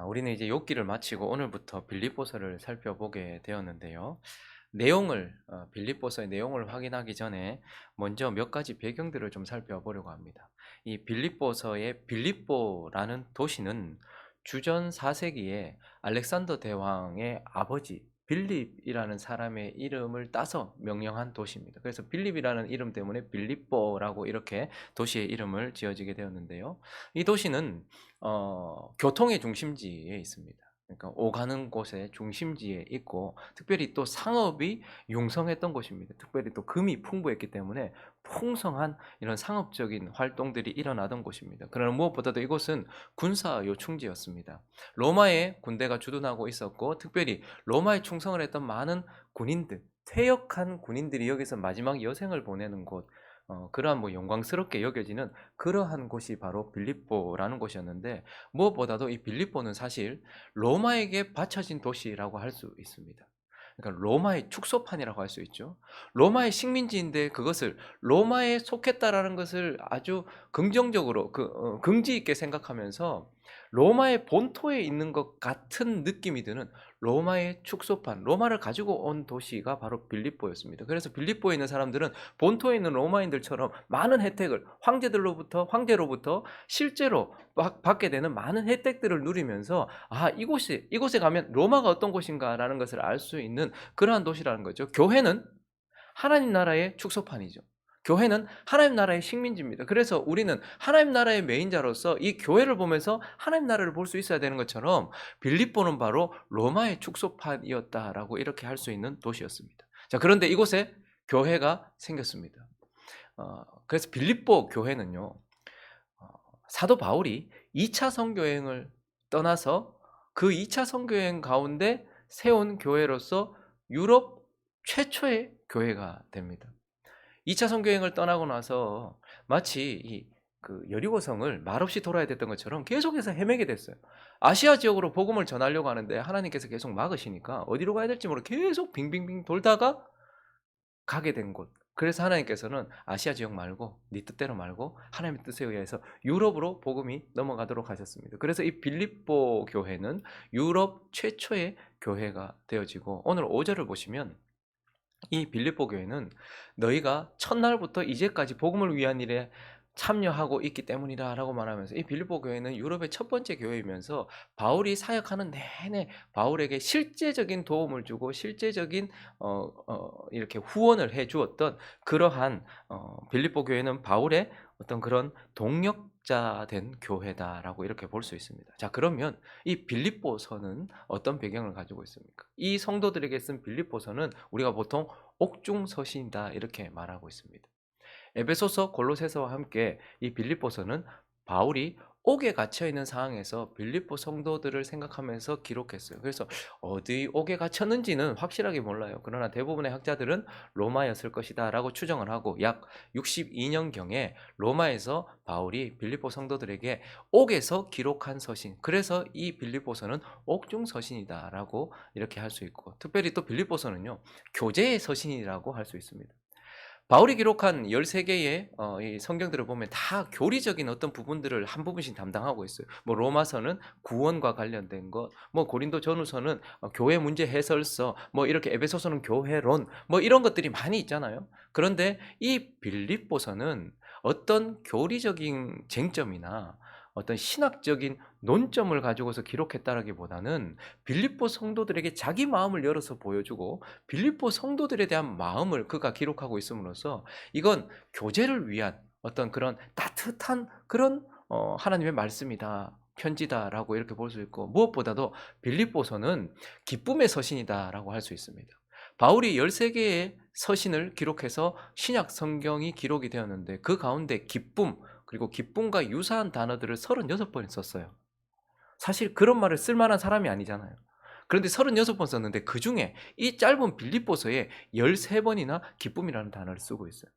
우리는 이제 욥기를 마치고 오늘부터 빌립보서를 살펴보게 되었는데요. 빌립보서의 내용을 확인하기 전에 먼저 몇 가지 배경들을 좀 살펴보려고 합니다. 이 빌립보서의 빌립보라는 도시는 주전 4세기에 알렉산더 대왕의 아버지 빌립이라는 사람의 이름을 따서 명령한 도시입니다. 그래서 빌립이라는 이름 때문에 빌립보라고 이렇게 도시의 이름을 지어지게 되었는데요. 이 도시는 교통의 중심지에 있습니다. 그러니까 오가는 곳의 중심지에 있고, 특별히 또 상업이 융성했던 곳입니다. 특별히 또 금이 풍부했기 때문에 풍성한 이런 상업적인 활동들이 일어나던 곳입니다. 그러나 무엇보다도 이곳은 군사 요충지였습니다. 로마의 군대가 주둔하고 있었고, 특별히 로마에 충성을 했던 많은 군인들, 퇴역한 군인들이 여기서 마지막 여생을 보내는 곳, 그러한 영광스럽게 여겨지는 그러한 곳이 바로 빌립보라는 곳이었는데, 무엇보다도 이 빌립보는 사실 로마에게 바쳐진 도시라고 할 수 있습니다. 그러니까 로마의 축소판이라고 할 수 있죠. 로마의 식민지인데 그것을 로마에 속했다라는 것을 아주 긍정적으로 긍지 있게 생각하면서 로마의 본토에 있는 것 같은 느낌이 드는 로마의 축소판, 로마를 가지고 온 도시가 바로 빌립보였습니다. 그래서 빌립보에 있는 사람들은 본토에 있는 로마인들처럼 많은 혜택을 황제로부터 실제로 받게 되는 많은 혜택들을 누리면서 이곳에 가면 로마가 어떤 곳인가라는 것을 알 수 있는 그러한 도시라는 거죠. 교회는 하나님 나라의 축소판이죠. 교회는 하나님 나라의 식민지입니다. 그래서 우리는 하나님 나라의 메인자로서 이 교회를 보면서 하나님 나라를 볼 수 있어야 되는 것처럼, 빌립보는 바로 로마의 축소판이었다라고 이렇게 할 수 있는 도시였습니다. 자, 그런데 이곳에 교회가 생겼습니다. 그래서 빌립보 교회는요, 어, 사도 바울이 2차 선교여행을 떠나서 그 2차 선교여행 가운데 세운 교회로서 유럽 최초의 교회가 됩니다. 2차 선교여행을 떠나고 나서 마치 그 여리고성을 말없이 돌아야 됐던 것처럼 계속해서 헤매게 됐어요. 아시아 지역으로 복음을 전하려고 하는데 하나님께서 계속 막으시니까 어디로 가야 될지 모르고 계속 빙빙빙 돌다가 가게 된 곳. 그래서 하나님께서는 아시아 지역 말고 네 뜻대로 말고 하나님의 뜻에 의해서 유럽으로 복음이 넘어가도록 하셨습니다. 그래서 이 빌립보 교회는 유럽 최초의 교회가 되어지고, 오늘 5절을 보시면 이 빌립보 교회는 너희가 첫날부터 이제까지 복음을 위한 일에 참여하고 있기 때문이다 라고 말하면서, 이 빌립보 교회는 유럽의 첫 번째 교회이면서 바울이 사역하는 내내 바울에게 실제적인 도움을 주고 실제적인 이렇게 후원을 해 주었던 그러한 빌립보 교회는 바울의 어떤 그런 동력자 된 교회다라고 이렇게 볼 수 있습니다. 자, 그러면 이 빌립보서는 어떤 배경을 가지고 있습니까? 이 성도들에게 쓴 빌립보서는 우리가 보통 옥중서신이다 이렇게 말하고 있습니다. 에베소서, 골로새서와 함께 이 빌립보서는 바울이 옥에 갇혀 있는 상황에서 빌립보 성도들을 생각하면서 기록했어요. 그래서 어디 옥에 갇혔는지는 확실하게 몰라요. 그러나 대부분의 학자들은 로마였을 것이다라고 추정을 하고, 약 62년경에 로마에서 바울이 빌립보 성도들에게 옥에서 기록한 서신, 그래서 이 빌립보서는 옥중 서신이다라고 이렇게 할 수 있고, 특별히 또 빌립보서는요, 교제의 서신이라고 할 수 있습니다. 바울이 기록한 13개의 이 성경들을 보면 다 교리적인 어떤 부분들을 한 부분씩 담당하고 있어요. 로마서는 구원과 관련된 것, 고린도 전후서는 교회 문제 해설서, 이렇게 에베소서는 교회론, 이런 것들이 많이 있잖아요. 그런데 이 빌립보서는 어떤 교리적인 쟁점이나 어떤 신학적인 논점을 가지고서 기록했다라기보다는 빌립보 성도들에게 자기 마음을 열어서 보여주고 빌립보 성도들에 대한 마음을 그가 기록하고 있음으로써, 이건 교제를 위한 어떤 그런 따뜻한 그런 하나님의 말씀이다, 편지다라고 이렇게 볼 수 있고, 무엇보다도 빌립보서는 기쁨의 서신이다라고 할 수 있습니다. 바울이 13개의 서신을 기록해서 신약 성경이 기록이 되었는데, 그 가운데 기쁨, 그리고 기쁨과 유사한 단어들을 36번 썼어요. 사실 그런 말을 쓸 만한 사람이 아니잖아요. 그런데 36번 썼는데 그중에 이 짧은 빌립보서에 13번이나 기쁨이라는 단어를 쓰고 있어요.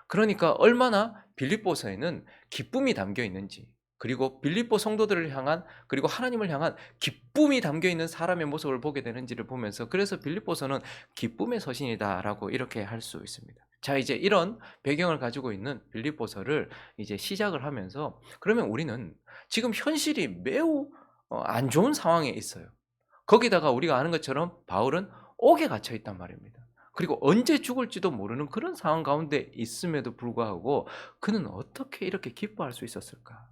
그러니까 얼마나 빌립보서에는 기쁨이 담겨 있는지, 그리고 빌립보 성도들을 향한, 그리고 하나님을 향한 기쁨이 담겨 있는 사람의 모습을 보게 되는지를 보면서, 그래서 빌립보서는 기쁨의 서신이다라고 이렇게 할 수 있습니다. 자, 이제 이런 배경을 가지고 있는 빌립보서를 이제 시작을 하면서, 그러면 우리는 지금 현실이 매우 안 좋은 상황에 있어요. 거기다가 우리가 아는 것처럼 바울은 옥에 갇혀 있단 말입니다. 그리고 언제 죽을지도 모르는 그런 상황 가운데 있음에도 불구하고 그는 어떻게 이렇게 기뻐할 수 있었을까?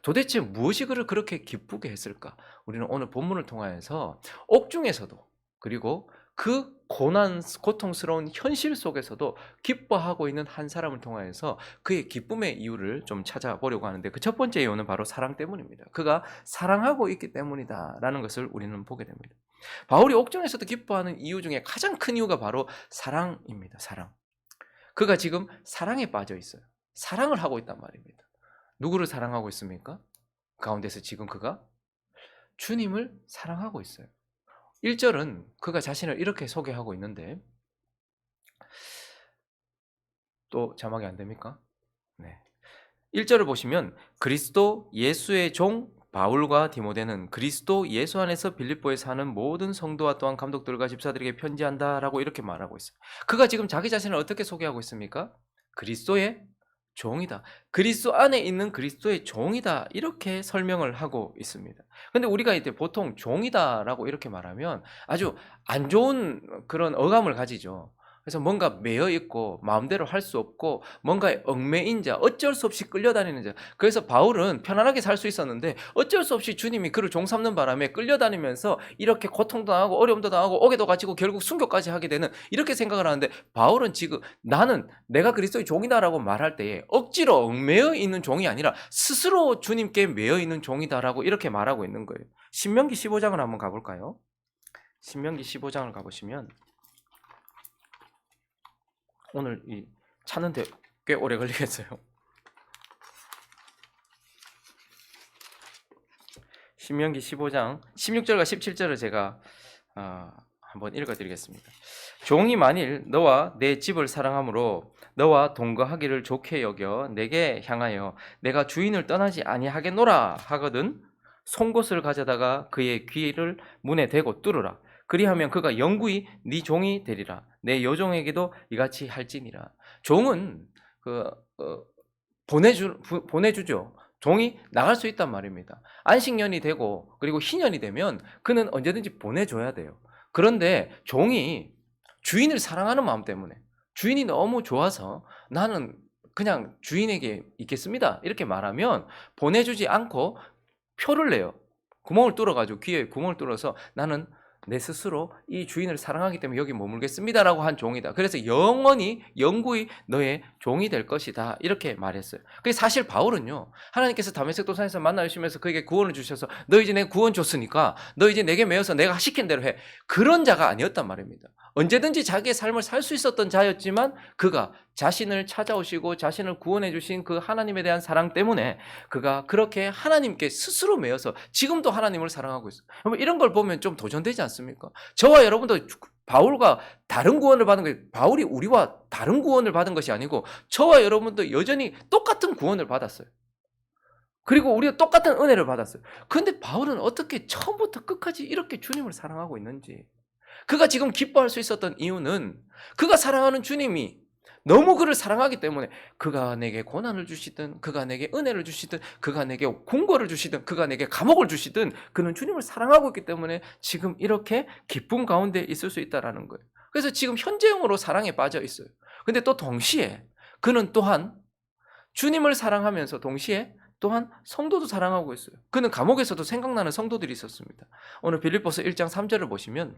도대체 무엇이 그를 그렇게 기쁘게 했을까? 우리는 오늘 본문을 통하여서 옥중에서도, 그리고 그 고통스러운 현실 속에서도 기뻐하고 있는 한 사람을 통하여서 그의 기쁨의 이유를 좀 찾아보려고 하는데, 그 첫 번째 이유는 바로 사랑 때문입니다. 그가 사랑하고 있기 때문이다라는 것을 우리는 보게 됩니다. 바울이 옥중에서도 기뻐하는 이유 중에 가장 큰 이유가 바로 사랑입니다. 사랑. 그가 지금 사랑에 빠져 있어요. 사랑을 하고 있단 말입니다. 누구를 사랑하고 있습니까? 가운데서 지금 그가 주님을 사랑하고 있어요. 1절은 그가 자신을 이렇게 소개하고 있는데, 또 자막이 안 됩니까? 네. 1절을 보시면 그리스도 예수의 종 바울과 디모데는 그리스도 예수 안에서 빌립보에 사는 모든 성도와 또한 감독들과 집사들에게 편지한다라고 이렇게 말하고 있어요. 그가 지금 자기 자신을 어떻게 소개하고 있습니까? 그리스도의 종이다. 그리스도 안에 있는 그리스도의 종이다. 이렇게 설명을 하고 있습니다. 근데 우리가 이때 보통 종이다라고 이렇게 말하면 아주 안 좋은 그런 어감을 가지죠. 그래서 뭔가 매여 있고 마음대로 할 수 없고 뭔가에 얽매인 자, 어쩔 수 없이 끌려다니는 자. 그래서 바울은 편안하게 살 수 있었는데 어쩔 수 없이 주님이 그를 종삼는 바람에 끌려다니면서 이렇게 고통도 당하고 어려움도 당하고 옥에도 갇히고 결국 순교까지 하게 되는, 이렇게 생각을 하는데, 바울은 지금 나는 내가 그리스도의 종이다라고 말할 때에 억지로 얽매여 있는 종이 아니라 스스로 주님께 매여 있는 종이다라고 이렇게 말하고 있는 거예요. 신명기 15장을 한번 가볼까요? 신명기 15장을 가보시면 오늘 이 찾는데 꽤 오래 걸리겠어요. 신명기 15장 16절과 17절을 제가 한번 읽어드리겠습니다. 종이 만일 너와 내 집을 사랑함으로 너와 동거하기를 좋게 여겨 내게 향하여 내가 주인을 떠나지 아니하겠노라 하거든 송곳을 가져다가 그의 귀를 문에 대고 뚫으라. 그리하면 그가 영구히 네 종이 되리라. 내 여종에게도 이같이 할지니라. 종은 보내주죠. 종이 나갈 수 있단 말입니다. 안식년이 되고 그리고 희년이 되면 그는 언제든지 보내줘야 돼요. 그런데 종이 주인을 사랑하는 마음 때문에, 주인이 너무 좋아서 나는 그냥 주인에게 있겠습니다 이렇게 말하면 보내주지 않고 표를 내요. 구멍을 뚫어가지고, 귀에 구멍을 뚫어서 나는 내 스스로 이 주인을 사랑하기 때문에 여기 머물겠습니다라고 한 종이다. 그래서 영구히 너의 종이 될 것이다 이렇게 말했어요. 그게 사실 바울은요, 하나님께서 다메섹 도상에서 만나주시면서 그에게 구원을 주셔서 너 이제 내 구원 줬으니까 너 이제 내게 매여서 내가 시킨 대로 해, 그런 자가 아니었단 말입니다. 언제든지 자기의 삶을 살 수 있었던 자였지만 그가 자신을 찾아오시고 자신을 구원해 주신 그 하나님에 대한 사랑 때문에 그가 그렇게 하나님께 스스로 매여서 지금도 하나님을 사랑하고 있어요. 이런 걸 보면 좀 도전되지 않습니까? 저와 여러분도 바울과 다른 구원을 받은 게, 바울이 우리와 다른 구원을 받은 것이 아니고 저와 여러분도 여전히 똑같은 구원을 받았어요. 그리고 우리가 똑같은 은혜를 받았어요. 그런데 바울은 어떻게 처음부터 끝까지 이렇게 주님을 사랑하고 있는지, 그가 지금 기뻐할 수 있었던 이유는 그가 사랑하는 주님이 너무 그를 사랑하기 때문에, 그가 내게 고난을 주시든 그가 내게 은혜를 주시든 그가 내게 궁궐을 주시든 그가 내게 감옥을 주시든 그는 주님을 사랑하고 있기 때문에 지금 이렇게 기쁨 가운데 있을 수 있다는 거예요. 그래서 지금 현재형으로 사랑에 빠져 있어요. 근데 또 동시에 그는 또한 주님을 사랑하면서 동시에 또한 성도도 사랑하고 있어요. 그는 감옥에서도 생각나는 성도들이 있었습니다. 오늘 빌립보서 1장 3절을 보시면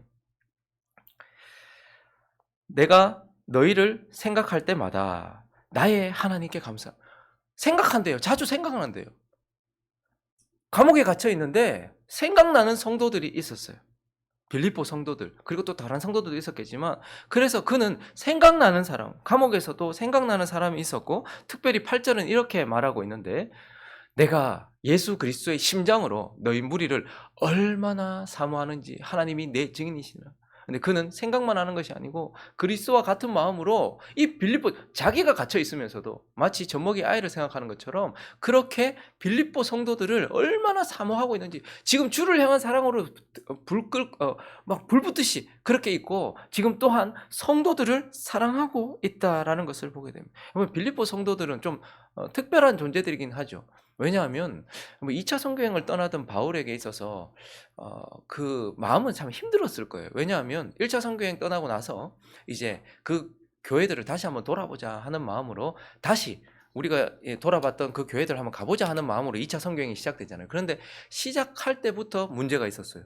내가 너희를 생각할 때마다 나의 하나님께 생각한대요. 자주 생각난대요. 감옥에 갇혀 있는데 생각나는 성도들이 있었어요. 빌립보 성도들, 그리고 또 다른 성도들도 있었겠지만, 그래서 그는 생각나는 사람, 감옥에서도 생각나는 사람이 있었고, 특별히 8절은 이렇게 말하고 있는데, 내가 예수 그리스도의 심장으로 너희 무리를 얼마나 사모하는지 하나님이 내 증인이시라. 근데 그는 생각만 하는 것이 아니고 그리스도와 같은 마음으로 이 빌립보, 자기가 gat혀 있으면서도 마치 젖먹이 아이를 생각하는 것처럼 그렇게 빌립보 성도들을 얼마나 사모하고 있는지, 지금 주를 향한 사랑으로 막 불붙듯이 그렇게 있고 지금 또한 성도들을 사랑하고 있다라는 것을 보게 됩니다. 빌립보 성도들은 좀 특별한 존재들이긴 하죠. 왜냐하면 뭐 2차 선교행을 떠나던 바울에게 있어서 그 마음은 참 힘들었을 거예요. 왜냐하면 1차 선교행 떠나고 나서 이제 그 교회들을 다시 한번 돌아보자 하는 마음으로 다시 우리가 돌아봤던 그 교회들 한번 가보자 하는 마음으로 2차 선교행이 시작되잖아요. 그런데 시작할 때부터 문제가 있었어요.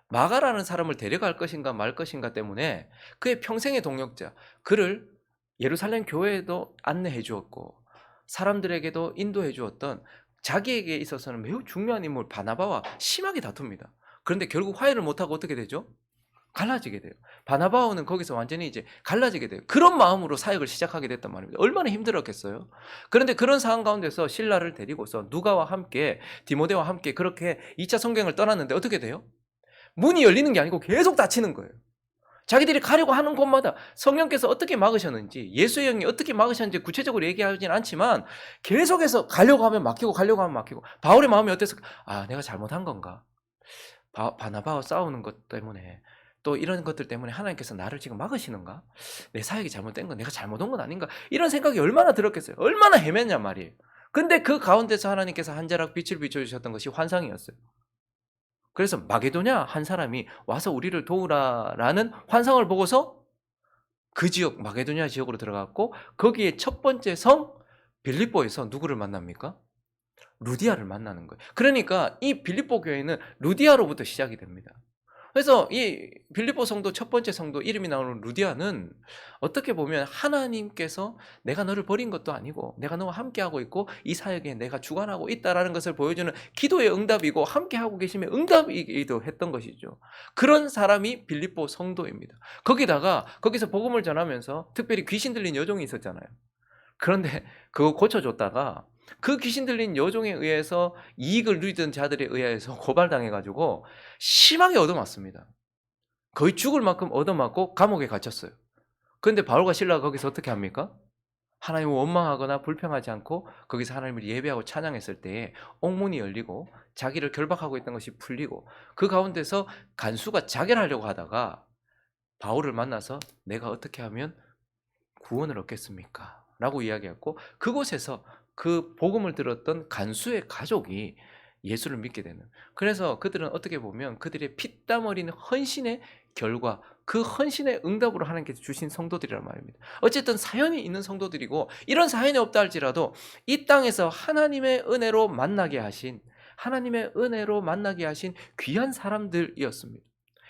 마가라는 사람을 데려갈 것인가 말 것인가 때문에 그의 평생의 동역자, 그를 예루살렘 교회에도 안내해 주었고 사람들에게도 인도해 주었던 자기에게 있어서는 매우 중요한 인물 바나바와 심하게 다툽니다. 그런데 결국 화해를 못하고 어떻게 되죠? 갈라지게 돼요. 바나바와는 거기서 완전히 이제 갈라지게 돼요. 그런 마음으로 사역을 시작하게 됐단 말입니다. 얼마나 힘들었겠어요. 그런데 그런 상황 가운데서 신라를 데리고서 누가와 함께 디모데와 함께 그렇게 2차 성경을 떠났는데 어떻게 돼요? 문이 열리는 게 아니고 계속 닫히는 거예요. 자기들이 가려고 하는 곳마다 성령께서 어떻게 막으셨는지, 예수의 영이 어떻게 막으셨는지 구체적으로 얘기하진 않지만 계속해서 가려고 하면 막히고 가려고 하면 막히고. 바울의 마음이 어땠을까? 내가 잘못한 건가? 바나바와 싸우는 것 때문에, 또 이런 것들 때문에 하나님께서 나를 지금 막으시는가? 내 사역이 잘못된 건 내가 잘못 온 건 아닌가? 이런 생각이 얼마나 들었겠어요. 얼마나 헤맸냔 말이에요. 근데 그 가운데서 하나님께서 한 자락 빛을 비춰주셨던 것이 환상이었어요. 그래서 마게도냐 한 사람이 와서 우리를 도우라라는 환상을 보고서 그 지역 마게도냐 지역으로 들어갔고, 거기에 첫 번째 성 빌립보에서 누구를 만납니까? 루디아를 만나는 거예요. 그러니까 이 빌립보 교회는 루디아로부터 시작이 됩니다. 그래서 이 빌립보 성도 첫 번째 성도 이름이 나오는 루디아는 어떻게 보면 하나님께서 내가 너를 버린 것도 아니고 내가 너와 함께하고 있고 이 사역에 내가 주관하고 있다라는 것을 보여주는 기도의 응답이고 함께하고 계시면 응답이기도 했던 것이죠. 그런 사람이 빌립보 성도입니다. 거기다가 거기서 복음을 전하면서 특별히 귀신 들린 여종이 있었잖아요. 그런데 그거 고쳐줬다가 그 귀신 들린 여종에 의해서 이익을 누리던 자들에 의해서 고발당해가지고 심하게 얻어맞습니다. 거의 죽을 만큼 얻어맞고 감옥에 갇혔어요. 그런데 바울과 실라가 거기서 어떻게 합니까? 하나님을 원망하거나 불평하지 않고 거기서 하나님을 예배하고 찬양했을 때에 옥문이 열리고 자기를 결박하고 있던 것이 풀리고, 그 가운데서 간수가 자결하려고 하다가 바울을 만나서 내가 어떻게 하면 구원을 얻겠습니까? 라고 이야기했고, 그곳에서 그 복음을 들었던 간수의 가족이 예수를 믿게 되는, 그래서 그들은 어떻게 보면 그들의 피땀 흘린 헌신의 결과, 그 헌신의 응답으로 하나님께서 주신 성도들이란 말입니다. 어쨌든 사연이 있는 성도들이고, 이런 사연이 없다 할지라도 이 땅에서 하나님의 은혜로 만나게 하신 귀한 사람들이었습니다.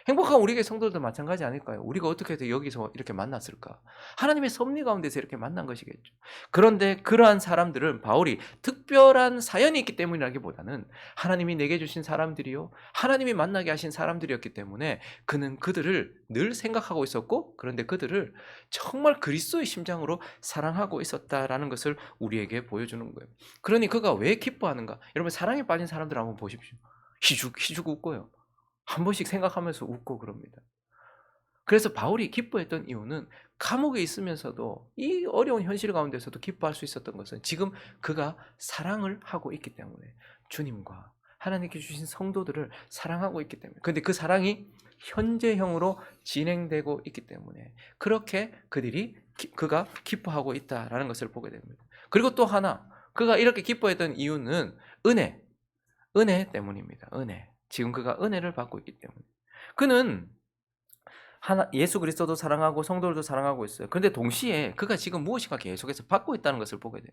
행복한 우리의 성도들도 마찬가지 아닐까요? 우리가 어떻게 해서 여기서 이렇게 만났을까? 하나님의 섭리 가운데서 이렇게 만난 것이겠죠. 그런데 그러한 사람들은 바울이 특별한 사연이 있기 때문이라기보다는 하나님이 내게 주신 사람들이요, 하나님이 만나게 하신 사람들이었기 때문에 그는 그들을 늘 생각하고 있었고, 그런데 그들을 정말 그리스도의 심장으로 사랑하고 있었다라는 것을 우리에게 보여주는 거예요. 그러니 그가 왜 기뻐하는가? 여러분, 사랑에 빠진 사람들 한번 보십시오. 희죽 웃고요. 한 번씩 생각하면서 웃고 그럽니다. 그래서 바울이 기뻐했던 이유는 감옥에 있으면서도 이 어려운 현실 가운데서도 기뻐할 수 있었던 것은 지금 그가 사랑을 하고 있기 때문에, 주님과 하나님께 주신 성도들을 사랑하고 있기 때문에, 그런데 그 사랑이 현재형으로 진행되고 있기 때문에 그렇게 그가 기뻐하고 있다라는 것을 보게 됩니다. 그리고 또 하나, 그가 이렇게 기뻐했던 이유는 은혜 때문입니다. 은혜. 지금 그가 은혜를 받고 있기 때문에. 그는 예수 그리스도도 사랑하고 성도들도 사랑하고 있어요. 그런데 동시에 그가 지금 무엇인가 계속해서 받고 있다는 것을 보게 돼요.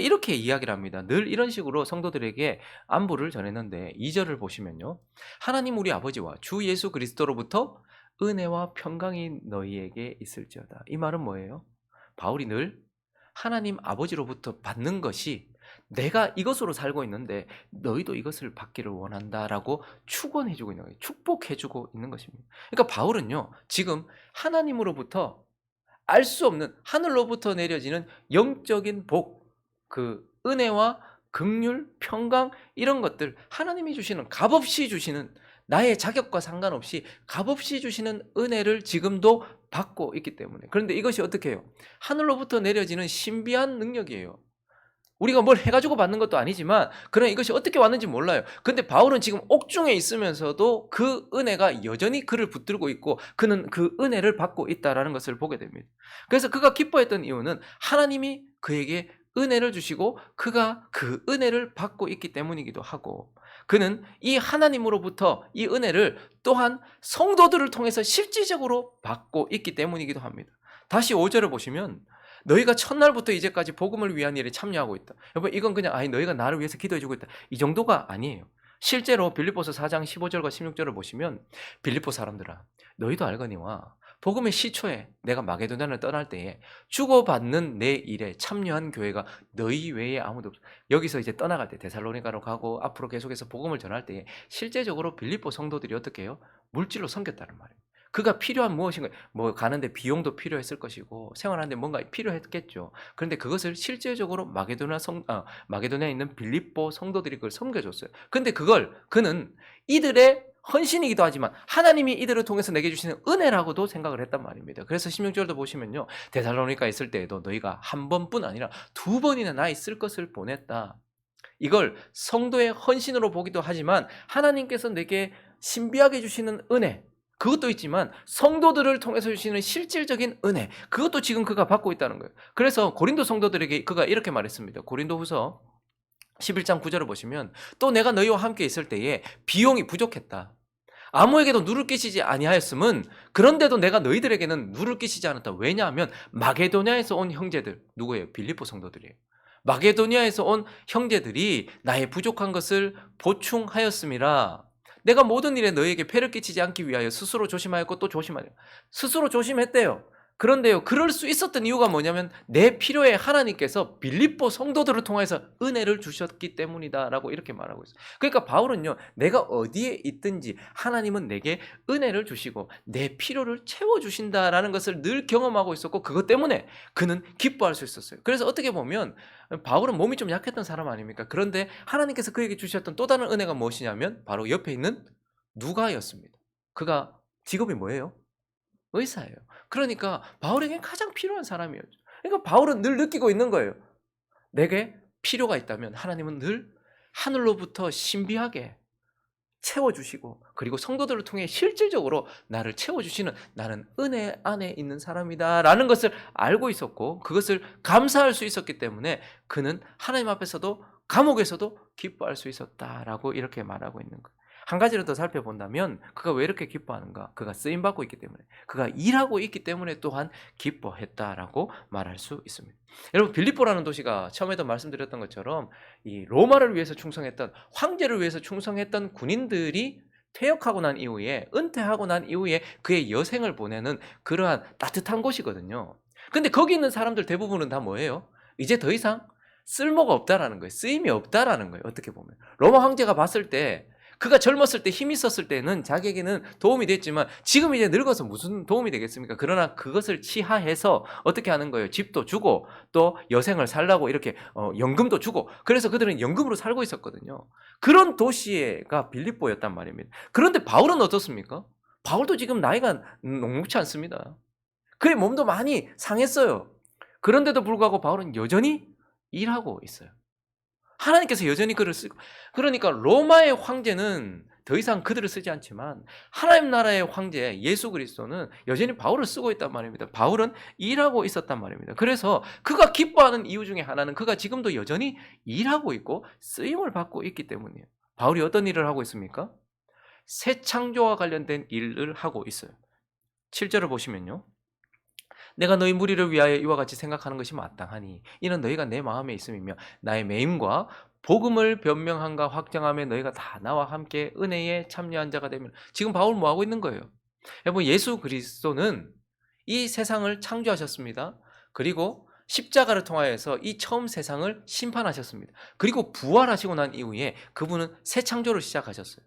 이렇게 이야기를 합니다. 늘 이런 식으로 성도들에게 안부를 전했는데 2절을 보시면요, 하나님 우리 아버지와 주 예수 그리스도로부터 은혜와 평강이 너희에게 있을지어다. 이 말은 뭐예요? 바울이 늘 하나님 아버지로부터 받는 것이, 내가 이것으로 살고 있는데 너희도 이것을 받기를 원한다라고 축원해주고 있는 거예요. 축복해주고 있는 것입니다. 그러니까 바울은요, 지금 하나님으로부터 알 수 없는, 하늘로부터 내려지는 영적인 복, 그 은혜와 긍휼, 평강, 이런 것들, 하나님이 주시는, 값없이 주시는, 나의 자격과 상관없이 값없이 주시는 은혜를 지금도 받고 있기 때문에. 그런데 이것이 어떻게 해요? 하늘로부터 내려지는 신비한 능력이에요. 우리가 뭘 해가지고 받는 것도 아니지만, 그러나 이것이 어떻게 왔는지 몰라요. 근데 바울은 지금 옥중에 있으면서도 그 은혜가 여전히 그를 붙들고 있고, 그는 그 은혜를 받고 있다라는 것을 보게 됩니다. 그래서 그가 기뻐했던 이유는 하나님이 그에게 은혜를 주시고 그가 그 은혜를 받고 있기 때문이기도 하고, 그는 이 하나님으로부터 이 은혜를 또한 성도들을 통해서 실질적으로 받고 있기 때문이기도 합니다. 다시 5절을 보시면 너희가 첫날부터 이제까지 복음을 위한 일에 참여하고 있다. 여러분, 이건 그냥 너희가 나를 위해서 기도해주고 있다, 이 정도가 아니에요. 실제로 빌립보서 4장 15절과 16절을 보시면 빌립보 사람들아, 너희도 알거니와 복음의 시초에 내가 마게도냐를 떠날 때에 주고받는 내 일에 참여한 교회가 너희 외에 아무도 없어. 여기서 이제 떠나갈 때 데살로니가로 가고 앞으로 계속해서 복음을 전할 때에 실제적으로 빌립보 성도들이 어떻게 해요? 물질로 섬겼다는 말이에요. 그가 필요한 무엇인가, 뭐 가는데 비용도 필요했을 것이고 생활하는데 뭔가 필요했겠죠. 그런데 그것을 실제적으로 마게도냐에 있는 빌립보 성도들이 그걸 섬겨줬어요. 근데 그걸 그는 이들의 헌신이기도 하지만 하나님이 이들을 통해서 내게 주시는 은혜라고도 생각을 했단 말입니다. 그래서 16절도 보시면요, 데살로니가 있을 때에도 너희가 한 번뿐 아니라 두 번이나 나 있을 것을 보냈다. 이걸 성도의 헌신으로 보기도 하지만 하나님께서 내게 신비하게 주시는 은혜, 그것도 있지만 성도들을 통해서 주시는 실질적인 은혜, 그것도 지금 그가 받고 있다는 거예요. 그래서 고린도 성도들에게 그가 이렇게 말했습니다. 고린도후서 11장 9절을 보시면 또 내가 너희와 함께 있을 때에 비용이 부족했다. 아무에게도 누를 끼치지 아니하였음은 그런데도 내가 너희들에게는 누를 끼치지 않았다. 왜냐하면 마게도냐에서 온 형제들, 누구예요? 빌립보 성도들이에요. 마게도냐에서 온 형제들이 나의 부족한 것을 보충하였음이라. 내가 모든 일에 너희에게 폐를 끼치지 않기 위하여 스스로 조심하였고 또 조심하려. 스스로 조심했대요. 그런데요, 그럴 수 있었던 이유가 뭐냐면 내 필요에 하나님께서 빌립보 성도들을 통해서 은혜를 주셨기 때문이다라고 이렇게 말하고 있어요. 그러니까 바울은요, 내가 어디에 있든지 하나님은 내게 은혜를 주시고 내 필요를 채워주신다라는 것을 늘 경험하고 있었고, 그것 때문에 그는 기뻐할 수 있었어요. 그래서 어떻게 보면 바울은 몸이 좀 약했던 사람 아닙니까? 그런데 하나님께서 그에게 주셨던 또 다른 은혜가 무엇이냐면 바로 옆에 있는 누가였습니다. 그가 직업이 뭐예요? 의사예요. 그러니까 바울에겐 가장 필요한 사람이었죠. 그러니까 바울은 늘 느끼고 있는 거예요. 내게 필요가 있다면 하나님은 늘 하늘로부터 신비하게 채워주시고, 그리고 성도들을 통해 실질적으로 나를 채워주시는, 나는 은혜 안에 있는 사람이다 라는 것을 알고 있었고, 그것을 감사할 수 있었기 때문에 그는 하나님 앞에서도 감옥에서도 기뻐할 수 있었다라고 이렇게 말하고 있는 거예요. 한 가지를 더 살펴본다면 그가 왜 이렇게 기뻐하는가? 그가 쓰임받고 있기 때문에, 그가 일하고 있기 때문에 또한 기뻐했다라고 말할 수 있습니다. 여러분, 빌립보라는 도시가 처음에도 말씀드렸던 것처럼 이 로마를 위해서 충성했던, 황제를 위해서 충성했던 군인들이 퇴역하고 난 이후에, 은퇴하고 난 이후에 그의 여생을 보내는 그러한 따뜻한 곳이거든요. 근데 거기 있는 사람들 대부분은 다 뭐예요? 이제 더 이상 쓸모가 없다라는 거예요. 쓰임이 없다라는 거예요. 어떻게 보면 로마 황제가 봤을 때, 그가 젊었을 때 힘 있었을 때는 자기에게는 도움이 됐지만 지금 이제 늙어서 무슨 도움이 되겠습니까? 그러나 그것을 치하해서 어떻게 하는 거예요? 집도 주고 또 여생을 살라고 이렇게 연금도 주고, 그래서 그들은 연금으로 살고 있었거든요. 그런 도시가 빌립보였단 말입니다. 그런데 바울은 어떻습니까? 바울도 지금 나이가 녹록치 않습니다. 그의 몸도 많이 상했어요. 그런데도 불구하고 바울은 여전히 일하고 있어요. 하나님께서 여전히 그를 쓰고, 그러니까 로마의 황제는 더 이상 그들을 쓰지 않지만 하나님 나라의 황제 예수 그리스도는 여전히 바울을 쓰고 있단 말입니다. 바울은 일하고 있었단 말입니다. 그래서 그가 기뻐하는 이유 중에 하나는 그가 지금도 여전히 일하고 있고 쓰임을 받고 있기 때문이에요. 바울이 어떤 일을 하고 있습니까? 새 창조와 관련된 일을 하고 있어요. 7절을 보시면요, 내가 너희 무리를 위하여 이와 같이 생각하는 것이 마땅하니 이는 너희가 내 마음에 있음이며 나의 매임과 복음을 변명함과 확정함에 너희가 다 나와 함께 은혜에 참여한 자가 되면. 지금 바울 뭐 하고 있는 거예요? 여러분, 예수 그리스도는 이 세상을 창조하셨습니다. 그리고 십자가를 통하여서 이 처음 세상을 심판하셨습니다. 그리고 부활하시고 난 이후에 그분은 새 창조를 시작하셨어요.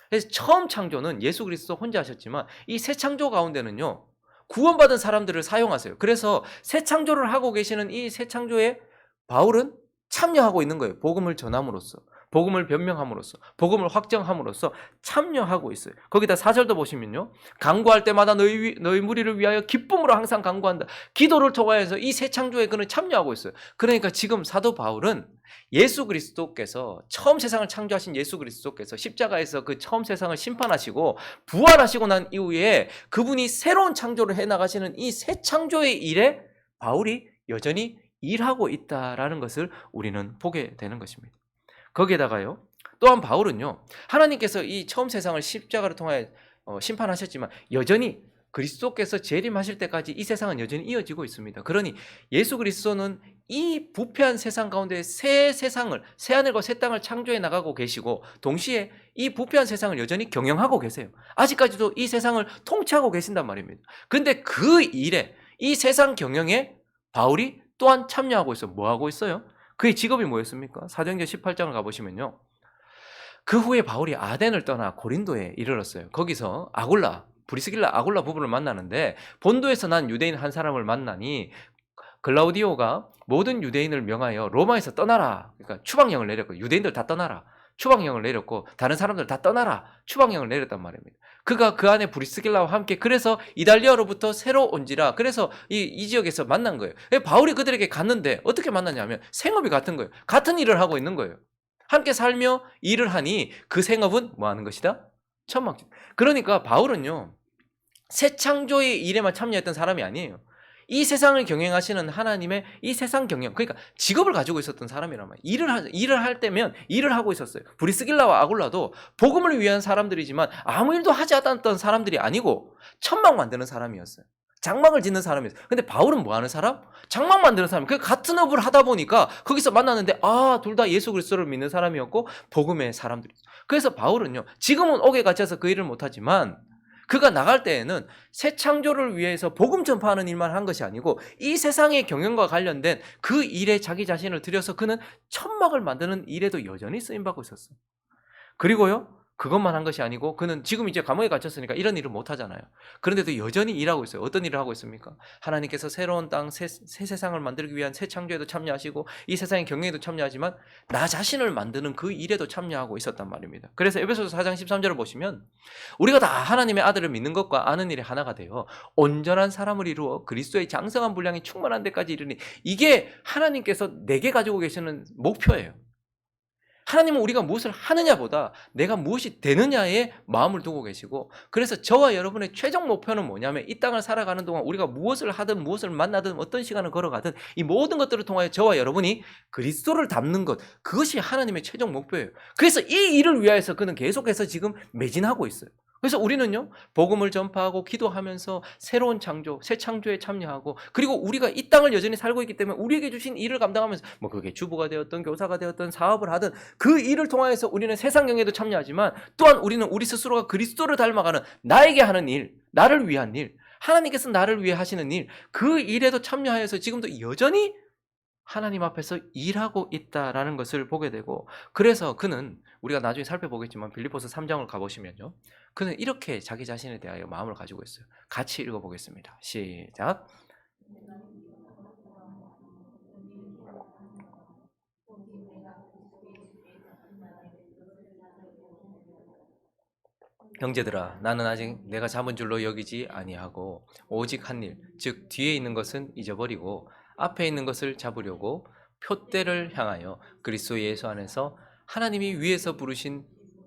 그래서 처음 창조는 예수 그리스도 혼자 하셨지만 이 새 창조 가운데는요, 구원받은 사람들을 사용하세요. 그래서 새 창조를 하고 계시는 이 새 창조에 바울은 참여하고 있는 거예요. 복음을 전함으로써, 복음을 변명함으로써, 복음을 확정함으로써 참여하고 있어요. 거기다 4절도 보시면요, 간구할 때마다 너희 무리를 위하여 기쁨으로 항상 간구한다. 기도를 통하여서 이 새 창조에 그는 참여하고 있어요. 그러니까 지금 사도 바울은 예수 그리스도께서, 처음 세상을 창조하신 예수 그리스도께서 십자가에서 그 처음 세상을 심판하시고 부활하시고 난 이후에 그분이 새로운 창조를 해나가시는 이 새 창조의 일에 바울이 여전히 일하고 있다라는 것을 우리는 보게 되는 것입니다. 거기에다가요, 또한 바울은요, 하나님께서 이 처음 세상을 십자가를 통하여 심판하셨지만 여전히 그리스도께서 재림하실 때까지 이 세상은 여전히 이어지고 있습니다. 그러니 예수 그리스도는 이 부패한 세상 가운데 새 세상을, 새 하늘과 새 땅을 창조해 나가고 계시고, 동시에 이 부패한 세상을 여전히 경영하고 계세요. 아직까지도 이 세상을 통치하고 계신단 말입니다. 근데 그 일에, 이 세상 경영에 바울이 또한 참여하고 있어요. 뭐 하고 있어요? 그의 직업이 뭐였습니까? 사도행전 18장을 가보시면요, 그 후에 바울이 아덴을 떠나 고린도에 이르렀어요. 거기서 브리스길라 아굴라 부부를 만나는데, 본도에서 난 유대인 한 사람을 만나니 글라우디오가 모든 유대인을 명하여 로마에서 떠나라, 그러니까 추방령을 내렸고, 유대인들 다 떠나라 추방령을 내렸고, 다른 사람들 다 떠나라 추방령을 내렸단 말입니다. 그가 그 안에 브리스길라와 함께, 그래서 이달리아로부터 새로 온지라, 그래서 이 지역에서 만난 거예요. 바울이 그들에게 갔는데 어떻게 만났냐면 생업이 같은 거예요. 같은 일을 하고 있는 거예요. 함께 살며 일을 하니 그 생업은 뭐 하는 것이다? 천막집. 그러니까 바울은요, 새 창조의 일에만 참여했던 사람이 아니에요. 이 세상을 경영하시는 하나님의 이 세상 경영, 그러니까 직업을 가지고 있었던 사람이란 말이에요. 일을 할 때면 일을 하고 있었어요. 브리스길라와 아굴라도 복음을 위한 사람들이지만 아무 일도 하지 않았던 사람들이 아니고 천막 만드는 사람이었어요. 장막을 짓는 사람이었어요. 근데 바울은 뭐 하는 사람? 장막 만드는 사람. 그 같은 업을 하다 보니까 거기서 만났는데, 둘 다 예수 그리스도를 믿는 사람이었고 복음의 사람들이. 그래서 바울은요, 지금은 옥에 갇혀서 그 일을 못하지만 그가 나갈 때에는 새 창조를 위해서 복음 전파하는 일만 한 것이 아니고 이 세상의 경영과 관련된 그 일에 자기 자신을 들여서 그는 천막을 만드는 일에도 여전히 쓰임받고 있었어요. 그리고요, 그것만 한 것이 아니고 그는 지금 이제 감옥에 갇혔으니까 이런 일을 못 하잖아요. 그런데도 여전히 일하고 있어요. 어떤 일을 하고 있습니까? 하나님께서 새로운 땅, 새 세상을 만들기 위한 새 창조에도 참여하시고 이 세상의 경영에도 참여하지만 나 자신을 만드는 그 일에도 참여하고 있었단 말입니다. 그래서 에베소서 4장 13절을 보시면 우리가 다 하나님의 아들을 믿는 것과 아는 일이 하나가 되어 온전한 사람을 이루어 그리스도의 장성한 분량이 충만한 데까지 이르니, 이게 하나님께서 내게 가지고 계시는 목표예요. 하나님은 우리가 무엇을 하느냐보다 내가 무엇이 되느냐에 마음을 두고 계시고, 그래서 저와 여러분의 최종 목표는 뭐냐면 이 땅을 살아가는 동안 우리가 무엇을 하든 무엇을 만나든 어떤 시간을 걸어가든 이 모든 것들을 통하여 저와 여러분이 그리스도를 닮는 것, 그것이 하나님의 최종 목표예요. 그래서 이 일을 위하여서 그는 계속해서 지금 매진하고 있어요. 그래서 우리는요, 복음을 전파하고 기도하면서 새로운 창조, 새 창조에 참여하고, 그리고 우리가 이 땅을 여전히 살고 있기 때문에 우리에게 주신 일을 감당하면서 뭐 그게 주부가 되었던 교사가 되었던 사업을 하든 그 일을 통하여서 우리는 세상 경영에도 참여하지만 또한 우리는 우리 스스로가 그리스도를 닮아가는 나에게 하는 일, 나를 위한 일, 하나님께서 나를 위해 하시는 일, 그 일에도 참여하여서 지금도 여전히 하나님 앞에서 일하고 있다라는 것을 보게 되고, 그래서 그는 우리가 나중에 살펴보겠지만 빌립보서 3장을 가보시면요, 그는 이렇게 자기 자신에 대하여 마음을 가지고 있어요. 같이 읽어보겠습니다. 시작. 형제들아, 나는 아직 내가 잡은 줄로 여기지 아니하고 오직 한 일, 즉 뒤에 있는 것은 잊어버리고 앞에 있는 것을 잡으려고 표대를 향하여 그리스도 예수 안에서 하나님이 위에서 부르신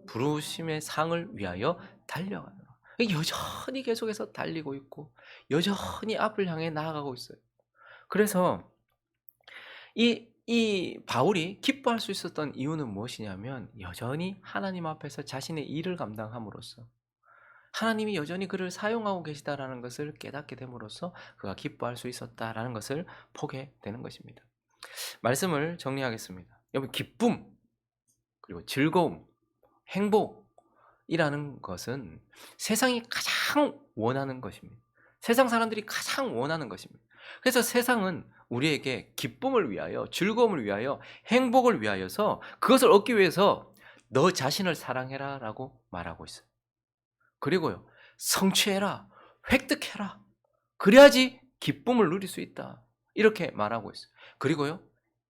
부르심의 상을 위하여 달려가노라. 여전히 계속해서 달리고 있고 여전히 앞을 향해 나아가고 있어요. 그래서 이 바울이 기뻐할 수 있었던 이유는 무엇이냐면, 여전히 하나님 앞에서 자신의 일을 감당함으로써 하나님이 여전히 그를 사용하고 계시다라는 것을 깨닫게 됨으로써 그가 기뻐할 수 있었다라는 것을 보게 되는 것입니다. 말씀을 정리하겠습니다. 여러분, 기쁨, 그리고 즐거움, 행복이라는 것은 세상이 가장 원하는 것입니다. 세상 사람들이 가장 원하는 것입니다. 그래서 세상은 우리에게 기쁨을 위하여, 즐거움을 위하여, 행복을 위하여서 그것을 얻기 위해서 너 자신을 사랑해라 라고 말하고 있어요. 그리고요, 성취해라, 획득해라, 그래야지 기쁨을 누릴 수 있다, 이렇게 말하고 있어요. 그리고요,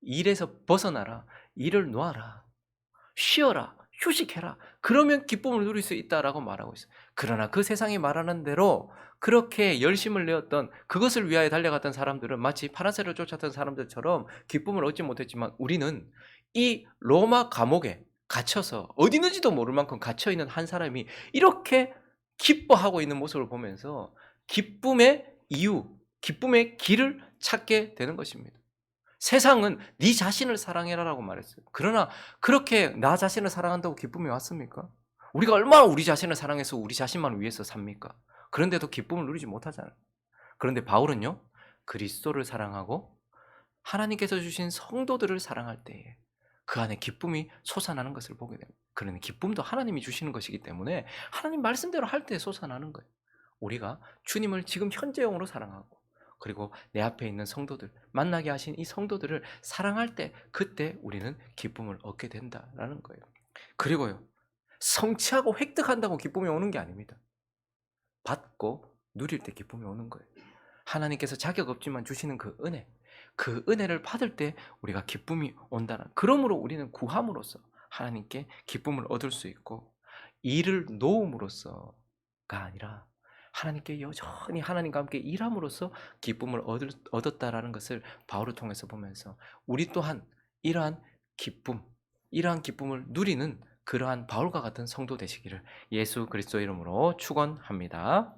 일에서 벗어나라, 일을 놓아라, 쉬어라, 휴식해라, 그러면 기쁨을 누릴 수 있다라고 말하고 있어요. 그러나 그 세상이 말하는 대로 그렇게 열심을 내었던, 그것을 위하여 달려갔던 사람들은 마치 파라세를 쫓았던 사람들처럼 기쁨을 얻지 못했지만, 우리는 이 로마 감옥에 갇혀서 어디 있는지도 모를 만큼 갇혀있는 한 사람이 이렇게 기뻐하고 있는 모습을 보면서 기쁨의 이유, 기쁨의 길을 찾게 되는 것입니다. 세상은 네 자신을 사랑해라라고 말했어요. 그러나 그렇게 나 자신을 사랑한다고 기쁨이 왔습니까? 우리가 얼마나 우리 자신을 사랑해서 우리 자신만 위해서 삽니까? 그런데도 기쁨을 누리지 못하잖아요. 그런데 바울은요, 그리스도를 사랑하고 하나님께서 주신 성도들을 사랑할 때에 그 안에 기쁨이 솟아나는 것을 보게 됩니다. 그러니 기쁨도 하나님이 주시는 것이기 때문에 하나님 말씀대로 할 때 솟아나는 거예요. 우리가 주님을 지금 현재형으로 사랑하고, 그리고 내 앞에 있는 성도들, 만나게 하신 이 성도들을 사랑할 때, 그때 우리는 기쁨을 얻게 된다라는 거예요. 그리고요, 성취하고 획득한다고 기쁨이 오는 게 아닙니다. 받고 누릴 때 기쁨이 오는 거예요. 하나님께서 자격 없지만 주시는 그 은혜, 그 은혜를 받을 때 우리가 기쁨이 온다는, 그러므로 우리는 구함으로써 하나님께 기쁨을 얻을 수 있고, 일을 놓음으로써가 아니라 하나님께 여전히 하나님과 함께 일함으로써 기쁨을 얻었다라는 것을 바울을 통해서 보면서 우리 또한 이러한 기쁨, 이러한 기쁨을 누리는 그러한 바울과 같은 성도 되시기를 예수 그리스도 이름으로 축원합니다.